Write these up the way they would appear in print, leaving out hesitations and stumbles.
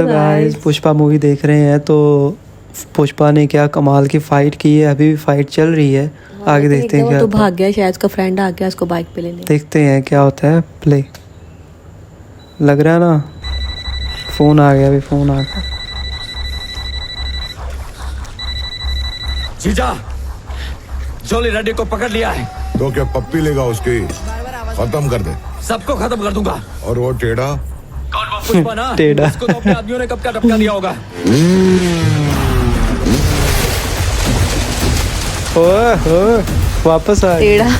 तो guys Pushpa movie देख रहे हैं। तो पुष्पा ने क्या कमाल की फाइट की है, अभी भी फाइट चल रही है। आगे देखते हैं क्या तो होता है। भाग गया, शायद उसका फ्रेंड आ गया उसको बाइक पे लेने। देखते हैं क्या होता है। प्ले लग रहा है ना, फोन आ गया, अभी फोन आ गया। जीजा, जोली रेड्डी को पकड़ लिया है। तो क्या पप्पी लेगा उसकी? खत्म कर दे। सबको खत्म कर दूंगा। और वो टेढ़ा कौन? वो पुष्पा ना? टेढ़ा। उसको तो अपने आदमियों ने कब का टपका दिया होगा। ओह वापस आ गया। टेढ़ा।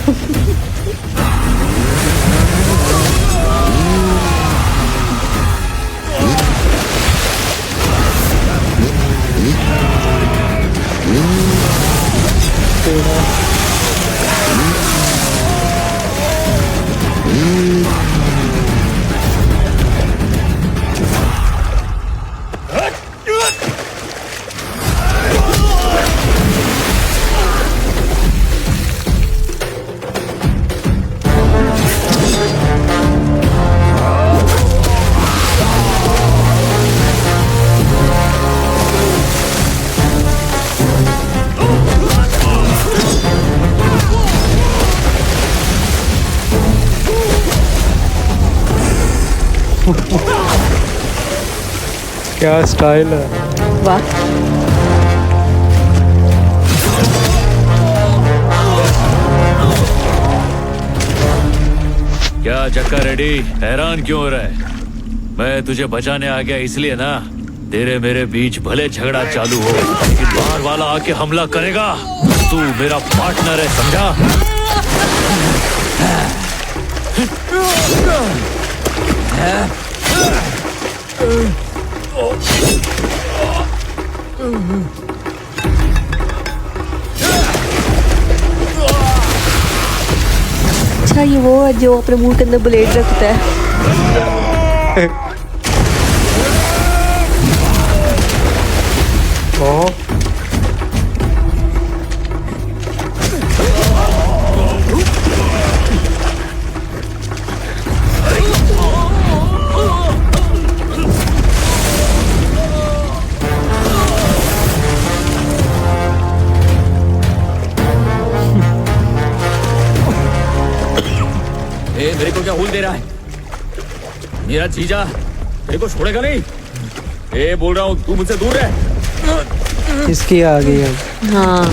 क्या स्टाइल है। वाह। क्या चक्का रेडी, हैरान क्यों हो रहा है? मैं तुझे बचाने आ गया इसलिए ना। तेरे मेरे बीच भले झगड़ा चालू हो, लेकिन बाहर वाला आके हमला करेगा। तू मेरा पार्टनर है, समझा? अच्छा, ये वो है जो अपने मुंह के अंदर ब्लेड रखता है। ओह मेरे को क्या हुल दे रहा है? मेरा जीजा मेरे को छोड़ेगा नहीं। बोल रहा हूँ, तू मुझसे दूर रह। इसकी आ गई है। हाँ।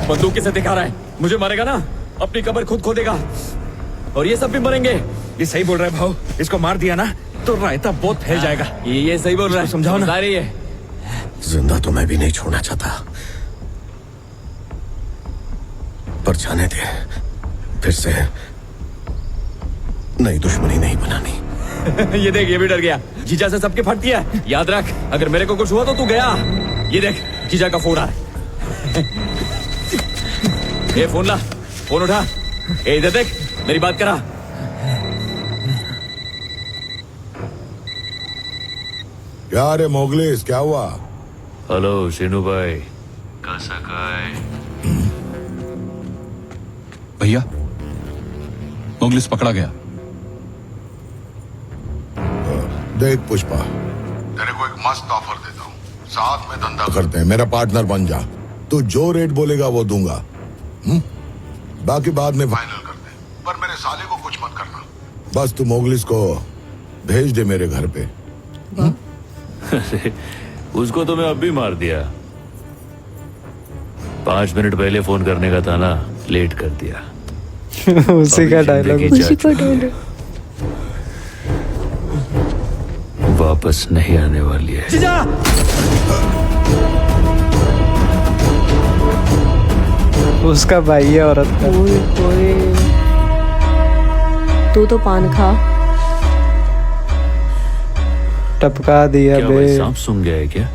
बंदूक किसे दिखा रहा है? मुझे मारेगा ना, अपनी कब्र खुद खोदेगा। और ये सब भी मरेंगे। ये सही बोल रहा है भाऊ, इसको मार दिया ना तो रायता बहुत फैल जाएगा। ये सही बोल रहा है, समझाओ ना। समझा रही है। जिंदा तो मैं भी नहीं छोड़ना चाहता, पर जाने दे, फिर से नई दुश्मनी नहीं बनानी। ये देख, ये भी डर गया। जीजा से सबके फटती है। याद रख, अगर मेरे को कुछ हुआ तो तू गया। ये देख, जीजा का फोन आ रहा है। ये फोन ला, फोन उठा। इधर देख, मेरी बात करा। क्या रे मोगलिस, क्या हुआ? हेलो सीनू भाई, कैसा है? भैया, मोगलिस पकड़ा गया। देख पुष्पा, तेरे को एक मस्त ऑफर देता हूँ, साथ में धंधा करते हैं, मेरा पार्टनर बन जा। तू जो रेट बोलेगा वो दूंगा। बाकी बाद में फाइनल करते हैं, पर मेरे साले को कुछ मत करना। बस तू मोगलिस को भेज दे मेरे घर पे। उसको तो मैं अब भी मार दिया। 5 मिनट पहले फोन करने का था ना, लेट कर दिया। उसी का डायलॉग। उसी को ढूंढो। वापस नहीं आने वाली है। जीजा! उसका भाई है औरत का। ओए ओए, तू तो पान खा। टपका दिया क्या बे। भाई सांप सूंघ गया है क्या?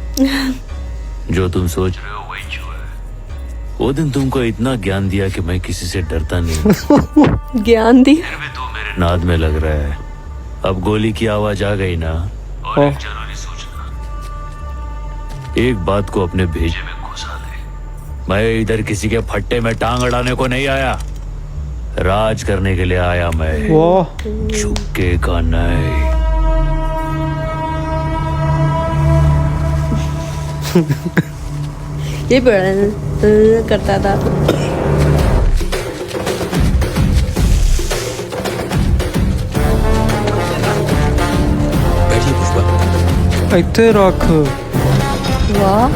जो तुम सोच रहे हो वही जो है। वो दिन तुमको इतना ज्ञान दिया कि मैं किसी से डरता नहीं। ज्ञान दी। फिर भी तू मेरे नाद में लग रहा है। अब गोली की आवाज आ गई ना, और एक जरूरी सूचना। एक बात को अपने भेजे में घुसा ले। मैं इधर किसी के फट्टे में टांग अड़ाने को नहीं आया। राज करने के लिए आया मैं, वाह झुकेगा नहीं। ये बड़ा करता था। बैठिए पुष्पा। ਇੱਥੇ ਰੱਖ। वाह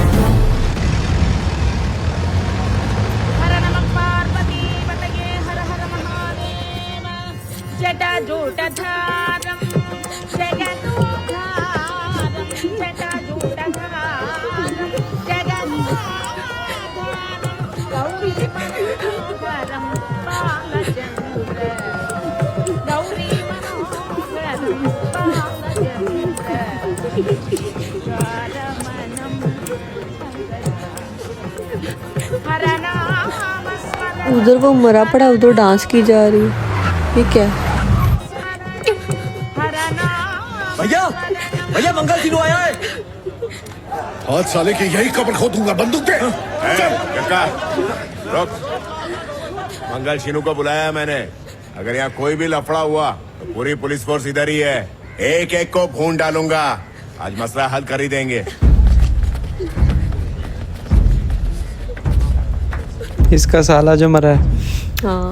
उधर वो मरा पड़ा, उधर डांस की जा रही है। ये क्या है? भैया भैया मंगल सिन्हू आया है। हाथ साले की यही कब्र खोदूंगा, बंदूक दे। काका रुक, मंगल सिन्हू को बुलाया है मैंने। अगर यहाँ कोई भी लफड़ा हुआ तो पूरी पुलिस फोर्स इधर ही है, एक एक को खून डालूंगा। आज मसला हल कर ही देंगे। इसका साला जो मरा है। हाँ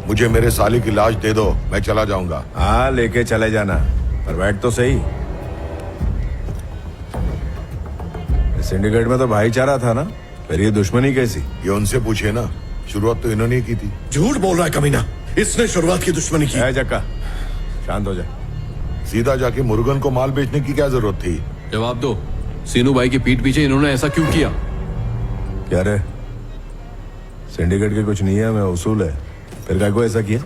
मुझे मेरे साली की लाश दे दो, मैं चला जाऊंगा। हाँ लेके चले जाना, पर बैठ तो सही। सिंडिकेट में तो भाईचारा था ना, फिर ये दुश्मनी कैसी? ये उनसे पूछे ना, शुरुआत तो इन्होंने ही की थी। झूठ बोल रहा है कमीना, इसने शुरुआत की दुश्मनी की। है जक्का, शांत हो जा। सीधा जाके मुर्गन को माल बेचने की क्या जरूरत थी? जवाब दो, सीनू भाई की पीठ पीछे इन्होंने ऐसा क्यों किया? क्या रे, सिंडिकेट के कुछ नियम है, उसूल है, फिर क्या को ऐसा किया?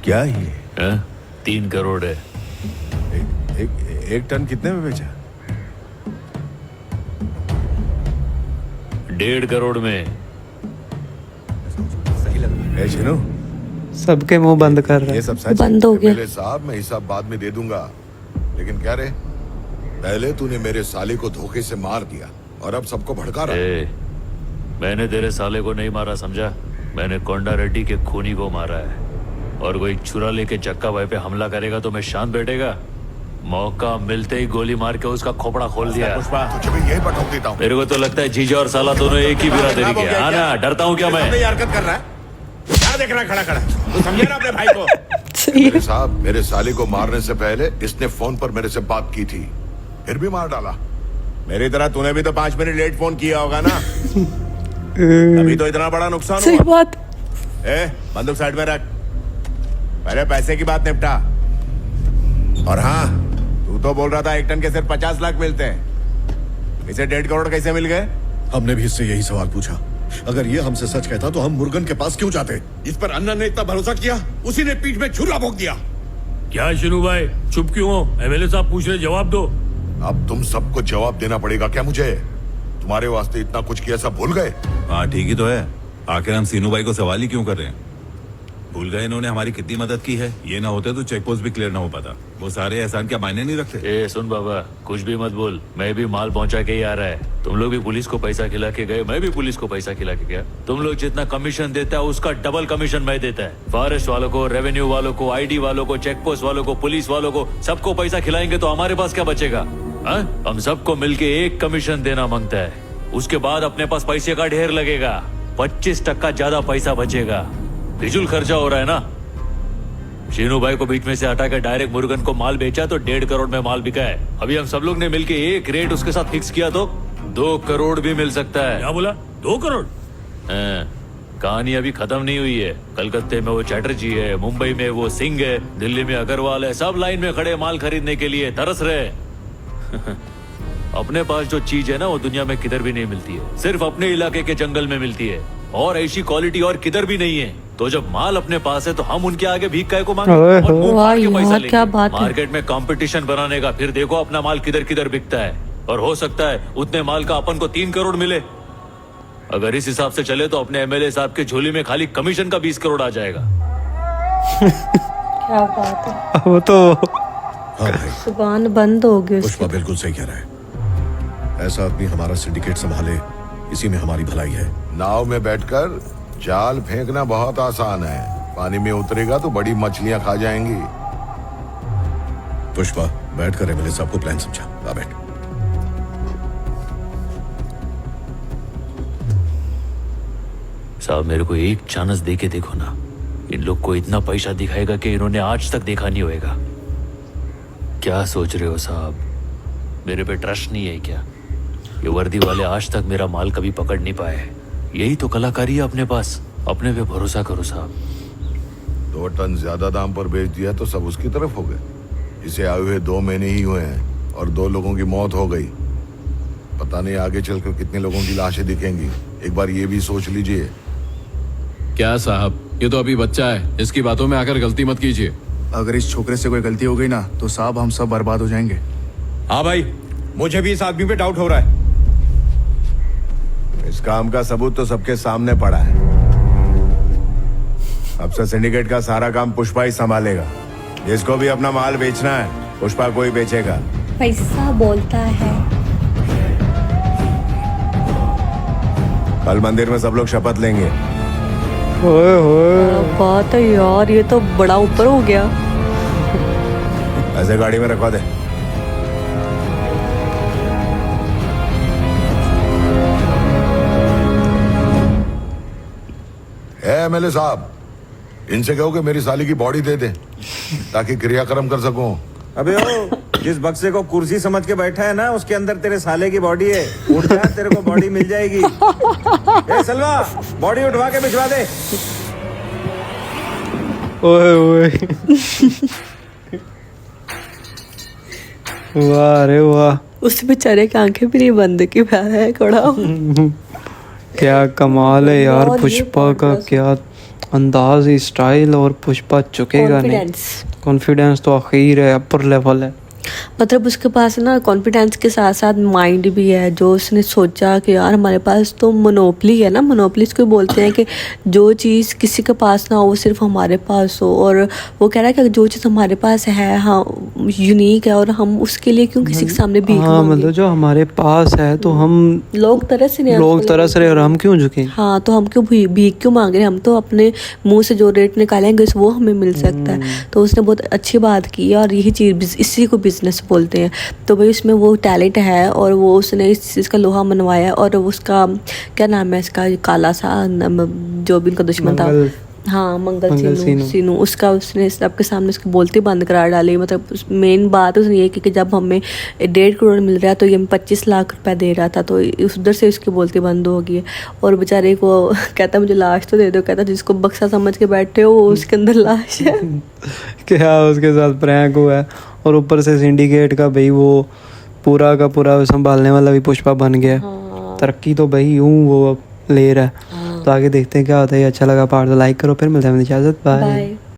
क्या ये? 3 करोड़ है। एक टन कितने में बेचा? 1.5 करोड़ में। ए चिनू, सबके मुंह बंद कर रहा ये है। सब सच बंद हो गया। मेरे साहब, मैं हिसाब बाद में दे दूंगा, लेकिन क्या रे, पहले तूने मेरे साले को धोखे से मार दिया और अब सबको भड़का रहा है। मैंने तेरे साले को नहीं मारा, समझा? मैंने कोंडा रेड्डी के खूनी को मारा है। और कोई छुरा लेके चक्का भाई पे हमला करेगा तो मैं शांत बैठेगा? मौका मिलते ही गोली मार के उसका खोपड़ा खोल दिया। पुष्पा, तुझे मैं यही बता देता हूँ। मेरे को तो लगता है जीजा और साला दोनों एक ही बिरादरी के हैं। हाँ ना, डरता हूँ क्या मैं? हरकत कर रहा है, क्या देख रहा है खड़ा खड़ा? तू समझे ना अपने भाई को? सही है। मेरे साहब, मेरे साले को मारने से पहले इसने फोन पर मेरे से बात की थी, फिर भी मार डाला। मेरी तरह तूने भी तो 5 मिनट लेट फोन किया होगा ना, अभी तो इतना बड़ा नुकसान सही हुआ। बात। बंदूक साइड में रख, पहले पैसे की बात निपटा। और हाँ, तू तो बोल रहा था 1 टन के सिर्फ 50 लाख मिलते हैं, इसे 1.5 करोड़ कैसे मिल गए? हमने भी इससे यही सवाल पूछा। अगर ये हमसे सच कहता तो हम मुर्गन के पास क्यों जाते? इस पर अन्ना ने इतना भरोसा किया, उसी ने पीठ में छुरा भोंक दिया। क्या शिनू भाई, चुप क्यों हो? एमएलए साहब पूछ रहे, जवाब दो। अब तुम सबको जवाब देना पड़ेगा क्या मुझे? तुम्हारे वास्ते इतना कुछ किया, सब भूल गए? हाँ ठीक ही तो है, आखिर हम सीनू भाई को सवाल ही क्यों कर रहे हैं? भूल गए इन्होंने हमारी कितनी मदद की है? ये ना होते तो चेक पोस्ट भी क्लियर ना हो पाता। वो सारे एहसान क्या मायने नहीं रखते? ए सुन बाबा, कुछ भी मत बोल, मैं भी माल पहुंचा के ही आ रहा है। तुम लोग भी पुलिस को पैसा खिला के गए, मैं भी पुलिस को पैसा खिला के गया। तुम लोग जितना कमीशन देता है उसका डबल कमीशन मैं देता है। फॉरेस्ट वालों को, रेवेन्यू वालों को, आईडी वालों को, चेक पोस्ट वालों को, पुलिस वालों को, सबको पैसा खिलाएंगे तो हमारे पास क्या बचेगा? हम सबको मिलके 1 कमीशन देना मांगता है, उसके बाद अपने पास पैसे का ढेर लगेगा, 25% ज्यादा पैसा बचेगा। फिजूल खर्चा हो रहा है ना। शीनू भाई को बीच में से हटाकर डायरेक्ट मुर्गन को माल बेचा तो 1.5 करोड़ में माल बिका है। अभी हम सब लोग ने मिलके एक रेट उसके साथ फिक्स किया तो 2 करोड़ भी मिल सकता है। क्या बोला? 2 करोड़? कहानी अभी खत्म नहीं हुई है। कलकत्ते में वो चैटर्जी है, मुंबई में वो सिंह है, दिल्ली में अग्रवाल है, सब लाइन में खड़े माल खरीदने के लिए तरस रहे। अपने पास जो चीज है ना वो दुनिया में किधर भी नहीं मिलती है, सिर्फ अपने इलाके के जंगल में मिलती है, और ऐसी क्वालिटी और किधर भी नहीं है। तो जब माल अपने पास है तो हम उनके आगे भीख काय को मांगे और मुंह फाड़ के पैसा लेंगे। क्या बात है। मार्केट में कंपटीशन बनाने का, फिर देखो अपना माल किधर किधर बिकता है, और हो सकता है उतने माल का अपन को 3 करोड़ मिले। अगर इस हिसाब से चले तो अपने एमएलए साहब के झोली में खाली कमीशन का 20 करोड़ आ जाएगा। क्या बात है। वो तो हाँ भाई, जुबान बंद हो गई पुष्पा उसकी। बिल्कुल सही कह रहा है। ऐसा आदमी हमारा सिंडिकेट संभाले, इसी में हमारी भलाई है। नाव में बैठकर जाल फेंकना बहुत आसान है, पानी में उतरेगा तो बड़ी मछलियां खा जाएंगी। पुष्पा बैठ कर एमएलए साहब को प्लान समझा। आ बैठ। साहब मेरे को एक चांस दे के देखो ना, इन लोग को इतना पैसा दिखाएगा कि इन्होंने आज तक देखा नहीं होएगा। क्या सोच रहे हो साहब, मेरे पे ट्रस्ट नहीं है क्या? ये वर्दी वाले आज तक मेरा माल कभी पकड़ नहीं पाए। यही तो कलाकारी है अपने पास, अपने पे भरोसा करो साहब। 2 टन ज्यादा दाम पर बेच दिया तो सब उसकी तरफ हो गए। इसे आए हुए 2 महीने ही हुए हैं और 2 लोगों की मौत हो गई। पता नहीं आगे चलकर कितने लोगों की लाशें दिखेंगी। एक बार ये भी सोच लीजिए। क्या साहब, ये तो अभी बच्चा है, इसकी बातों में आकर गलती मत कीजिए। अगर इस छोकरे से कोई गलती हो गई ना तो साहब हम सब बर्बाद हो जाएंगे। हाँ भाई, मुझे भी इस आदमी पे डाउट हो रहा है। इस काम का सबूत तो सबके सामने पड़ा है। अब से सिंडिकेट का सारा काम पुष्पा ही संभालेगा। जिसको भी अपना माल बेचना है पुष्पा को ही बेचेगा। पैसा बोलता है। कल मंदिर में सब लोग शपथ लेंगे। ओए होए। क्या बात है यार, ये तो बड़ा ऊपर हो गया। ऐसे गाड़ी में रखवा दे। एमएलए साहब, इनसे कहो कि मेरी साली की बॉडी दे दे ताकि क्रियाक्रम कर सकूं। अबे ओ, जिस बक्से को कुर्सी समझ के बैठा है ना उसके अंदर तेरे साले की बॉडी है। उठ जा, तेरे को बॉडी मिल जाएगी। ए सलवा, बॉडी उठवा के भिजवा दे। ओए ओए। वाह रे वाह। उस बेचारे की आंखें भी नहीं बंद की है खड़ा। क्या कमाल है यार, और ये पुष्पा का बहुत क्या अंदाज, स्टाइल, और पुष्पा चुकेगा नहीं। कॉन्फिडेंस तो आखिर है, अपर लेवल है। मतलब उसके पास ना कॉन्फिडेंस के साथ साथ माइंड भी है, जो उसने सोचा कि यार हमारे पास तो मोनोपली है ना, मोनोपली इसको बोलते हैं कि जो चीज़ किसी के पास ना हो वो सिर्फ हमारे पास हो। और वो कह रहा है कि जो चीज़ हमारे पास है, हाँ यूनिक है, और हम उसके लिए क्यों किसी के सामने भीख हाँ मांगे? मतलब जो हमारे पास है तो हम लोग तरस रहे हैं, लोग तरस रहे और हम क्यों झुके? हाँ, तो हम क्यों भीख क्यों मांग रहे हैं? हम तो अपने मुंह से जो रेट निकालेंगे वो हमें मिल सकता है। तो उसने बहुत अच्छी बात की है, और यही चीज़ इसी को बिजनेस बोलते हैं। तो भाई उसमें वो टैलेंट है, और वो उसने इस चीज़ का लोहा मनवाया। और उसका क्या नाम है इसका, काला सा जो भी इनका दुश्मन था, हाँ मंगल सीनू, उसका उसने सबके सामने उसकी बोलती बंद करा डाली। मतलब मेन बात उसने ये की कि जब हमें 1.5 करोड़ मिल रहा है तो ये 25 लाख रुपए दे रहा था, तो उधर से उसकी बोलती बंद हो गई है। और बेचारे को कहता मुझे लाश तो दे दो, कहता जिसको बक्सा समझ के बैठे हो वो उसके अंदर लाश है। क्या उसके साथ प्रैंक हुआ है, और ऊपर से सिंडिकेट का भाई वो पूरा का पूरा संभालने वाला भी पुष्पा बन गया। तरक्की तो भाई यूं वो ले रहा है। तो आगे देखते हैं क्या होता है। अच्छा लगा पार्ट तो लाइक करो, फिर मिलते हैं, इजाजत, बाय।